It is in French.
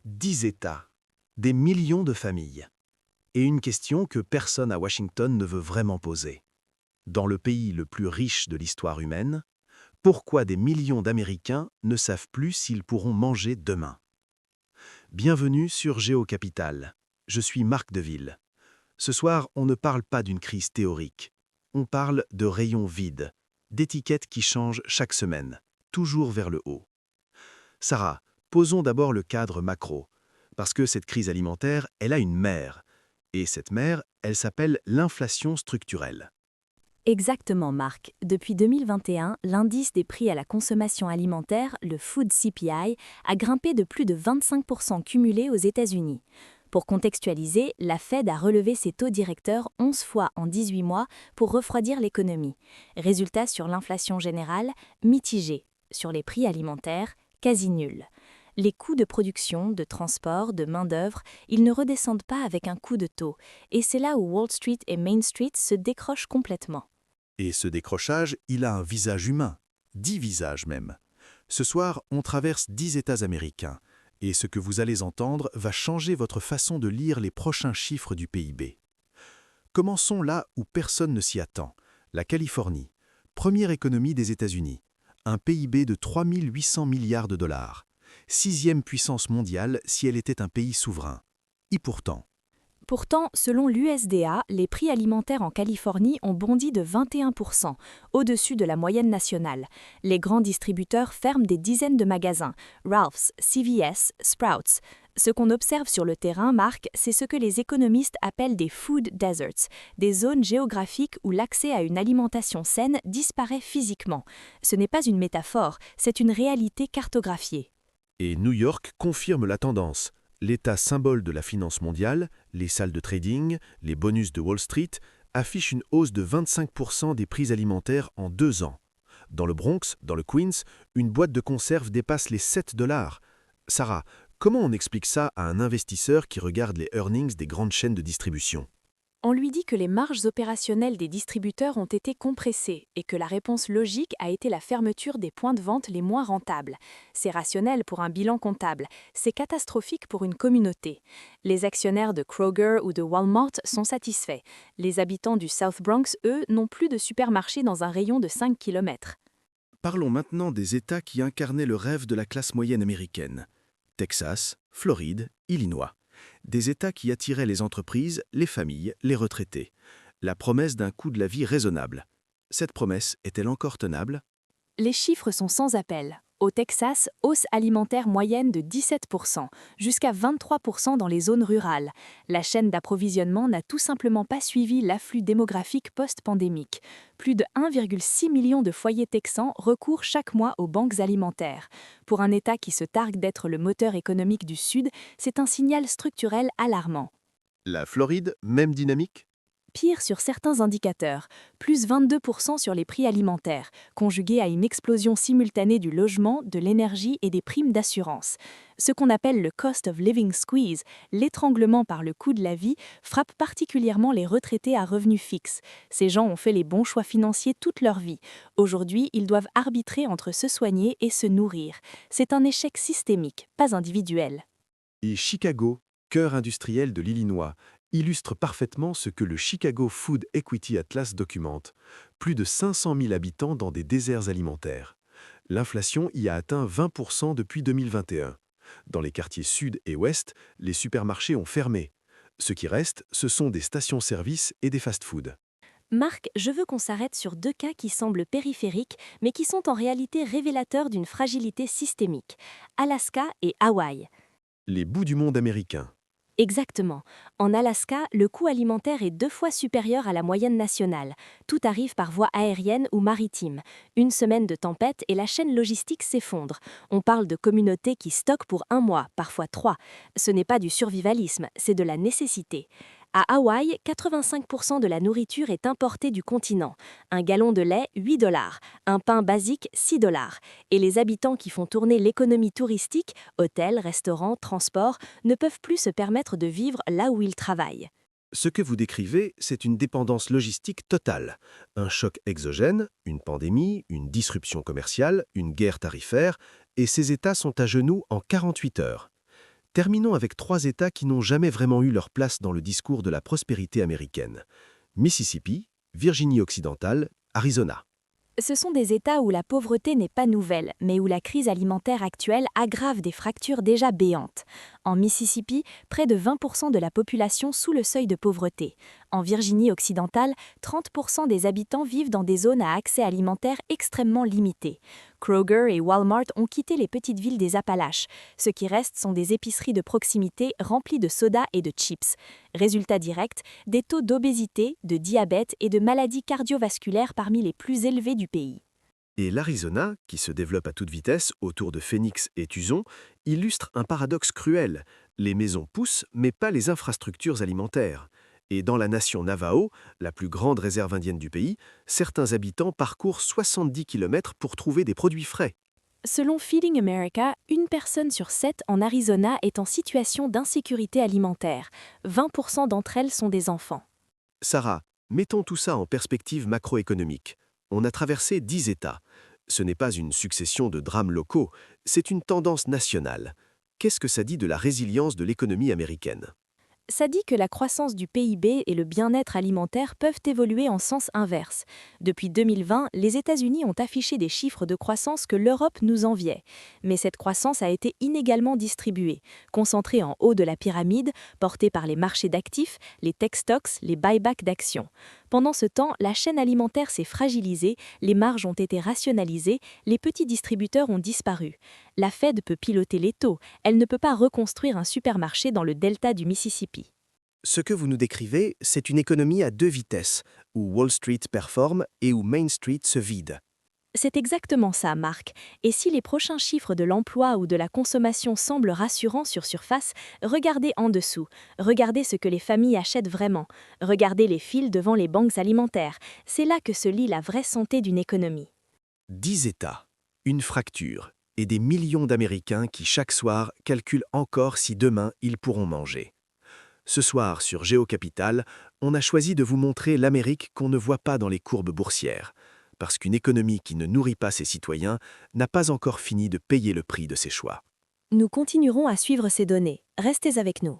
10 États, des millions de familles, et une question que personne à Washington ne veut vraiment poser. Dans le pays le plus riche de l'histoire humaine, pourquoi des millions d'Américains ne savent plus s'ils pourront manger demain? Bienvenue sur GeoCapital. Je suis Marc Deville. Ce soir, on ne parle pas d'une crise théorique. On parle de rayons vides, d'étiquettes qui changent chaque semaine, toujours vers le haut. Sarah, posons d'abord le cadre macro, parce que cette crise alimentaire, elle a une mère. Et cette mère, elle s'appelle l'inflation structurelle. Exactement, Marc. Depuis 2021, l'indice des prix à la consommation alimentaire, le Food CPI, a grimpé de plus de 25% cumulé aux États-Unis. Pour contextualiser, la Fed a relevé ses taux directeurs 11 fois en 18 mois pour refroidir l'économie. Résultat sur l'inflation générale, mitigé. Sur les prix alimentaires, quasi nul. Les coûts de production, de transport, de main-d'œuvre, ils ne redescendent pas avec un coup de taux. Et c'est là où Wall Street et Main Street se décrochent complètement. Et ce décrochage, il a un visage humain, 10 visages même. Ce soir, on traverse 10 États américains, et ce que vous allez entendre va changer votre façon de lire les prochains chiffres du PIB. Commençons là où personne ne s'y attend, la Californie, première économie des États-Unis, un PIB de 3 800 milliards de dollars, sixième puissance mondiale si elle était un pays souverain. Et Pourtant, selon l'USDA, les prix alimentaires en Californie ont bondi de 21%, au-dessus de la moyenne nationale. Les grands distributeurs ferment des dizaines de magasins, Ralph's, CVS, Sprouts. Ce qu'on observe sur le terrain, Marc, c'est ce que les économistes appellent des food deserts, des zones géographiques où l'accès à une alimentation saine disparaît physiquement. Ce n'est pas une métaphore, c'est une réalité cartographiée. Et New York confirme la tendance. L'État symbole de la finance mondiale, les salles de trading, les bonus de Wall Street, affichent une hausse de 25% des prix alimentaires en 2 ans. Dans le Bronx, dans le Queens, une boîte de conserve dépasse les 7 dollars. Sarah, comment on explique ça à un investisseur qui regarde les earnings des grandes chaînes de distribution? On lui dit que les marges opérationnelles des distributeurs ont été compressées et que la réponse logique a été la fermeture des points de vente les moins rentables. C'est rationnel pour un bilan comptable, c'est catastrophique pour une communauté. Les actionnaires de Kroger ou de Walmart sont satisfaits. Les habitants du South Bronx, eux, n'ont plus de supermarché dans un rayon de 5 km. Parlons maintenant des États qui incarnaient le rêve de la classe moyenne américaine. Texas, Floride, Illinois. Des États qui attiraient les entreprises, les familles, les retraités. La promesse d'un coût de la vie raisonnable. Cette promesse est-elle encore tenable? Les chiffres sont sans appel. Au Texas, hausse alimentaire moyenne de 17%, jusqu'à 23% dans les zones rurales. La chaîne d'approvisionnement n'a tout simplement pas suivi l'afflux démographique post-pandémique. Plus de 1,6 million de foyers texans recourent chaque mois aux banques alimentaires. Pour un État qui se targue d'être le moteur économique du Sud, c'est un signal structurel alarmant. La Floride, même dynamique? Pire sur certains indicateurs, plus 22% sur les prix alimentaires, conjugué à une explosion simultanée du logement, de l'énergie et des primes d'assurance. Ce qu'on appelle le cost of living squeeze, l'étranglement par le coût de la vie, frappe particulièrement les retraités à revenus fixes. Ces gens ont fait les bons choix financiers toute leur vie. Aujourd'hui, ils doivent arbitrer entre se soigner et se nourrir. C'est un échec systémique, pas individuel. Et Chicago, cœur industriel de l'Illinois, illustre parfaitement ce que le Chicago Food Equity Atlas documente. Plus de 500 000 habitants dans des déserts alimentaires. L'inflation y a atteint 20% depuis 2021. Dans les quartiers sud et ouest, les supermarchés ont fermé. Ce qui reste, ce sont des stations-service et des fast-foods. Marc, je veux qu'on s'arrête sur 2 cas qui semblent périphériques, mais qui sont en réalité révélateurs d'une fragilité systémique. Alaska et Hawaï. Les bouts du monde américain. Exactement. En Alaska, le coût alimentaire est 2 fois supérieur à la moyenne nationale. Tout arrive par voie aérienne ou maritime. Une semaine de tempête et la chaîne logistique s'effondre. On parle de communautés qui stockent pour 1 mois, parfois 3. Ce n'est pas du survivalisme, c'est de la nécessité. À Hawaï, 85% de la nourriture est importée du continent. Un gallon de lait, 8 dollars. Un pain basique, 6 dollars. Et les habitants qui font tourner l'économie touristique, hôtels, restaurants, transports, ne peuvent plus se permettre de vivre là où ils travaillent. Ce que vous décrivez, c'est une dépendance logistique totale. Un choc exogène, une pandémie, une disruption commerciale, une guerre tarifaire, et ces États sont à genoux en 48 heures. Terminons avec 3 États qui n'ont jamais vraiment eu leur place dans le discours de la prospérité américaine. Mississippi, Virginie-Occidentale, Arizona. Ce sont des États où la pauvreté n'est pas nouvelle, mais où la crise alimentaire actuelle aggrave des fractures déjà béantes. En Mississippi, près de 20% de la population sous le seuil de pauvreté. En Virginie occidentale, 30% des habitants vivent dans des zones à accès alimentaire extrêmement limité. Kroger et Walmart ont quitté les petites villes des Appalaches. Ce qui reste sont des épiceries de proximité remplies de sodas et de chips. Résultat direct, des taux d'obésité, de diabète et de maladies cardiovasculaires parmi les plus élevés du pays. Et l'Arizona, qui se développe à toute vitesse autour de Phoenix et Tucson, illustre un paradoxe cruel. Les maisons poussent, mais pas les infrastructures alimentaires. Et dans la nation Navajo, la plus grande réserve indienne du pays, certains habitants parcourent 70 km pour trouver des produits frais. Selon Feeding America, une personne sur 7 en Arizona est en situation d'insécurité alimentaire. 20% d'entre elles sont des enfants. Sarah, mettons tout ça en perspective macroéconomique. On a traversé 10 États. Ce n'est pas une succession de drames locaux, c'est une tendance nationale. Qu'est-ce que ça dit de la résilience de l'économie américaine ? Ça dit que la croissance du PIB et le bien-être alimentaire peuvent évoluer en sens inverse. Depuis 2020, les États-Unis ont affiché des chiffres de croissance que l'Europe nous enviait. Mais cette croissance a été inégalement distribuée, concentrée en haut de la pyramide, portée par les marchés d'actifs, les tech stocks, les buybacks d'actions. Pendant ce temps, la chaîne alimentaire s'est fragilisée, les marges ont été rationalisées, les petits distributeurs ont disparu. La Fed peut piloter les taux, elle ne peut pas reconstruire un supermarché dans le delta du Mississippi. Ce que vous nous décrivez, c'est une économie à 2 vitesses, où Wall Street performe et où Main Street se vide. C'est exactement ça, Marc. Et si les prochains chiffres de l'emploi ou de la consommation semblent rassurants sur surface, regardez en dessous. Regardez ce que les familles achètent vraiment. Regardez les files devant les banques alimentaires. C'est là que se lit la vraie santé d'une économie. 10 États, une fracture, et des millions d'Américains qui chaque soir calculent encore si demain ils pourront manger. Ce soir, sur GeoCapital, on a choisi de vous montrer l'Amérique qu'on ne voit pas dans les courbes boursières, parce qu'une économie qui ne nourrit pas ses citoyens n'a pas encore fini de payer le prix de ses choix. Nous continuerons à suivre ces données. Restez avec nous.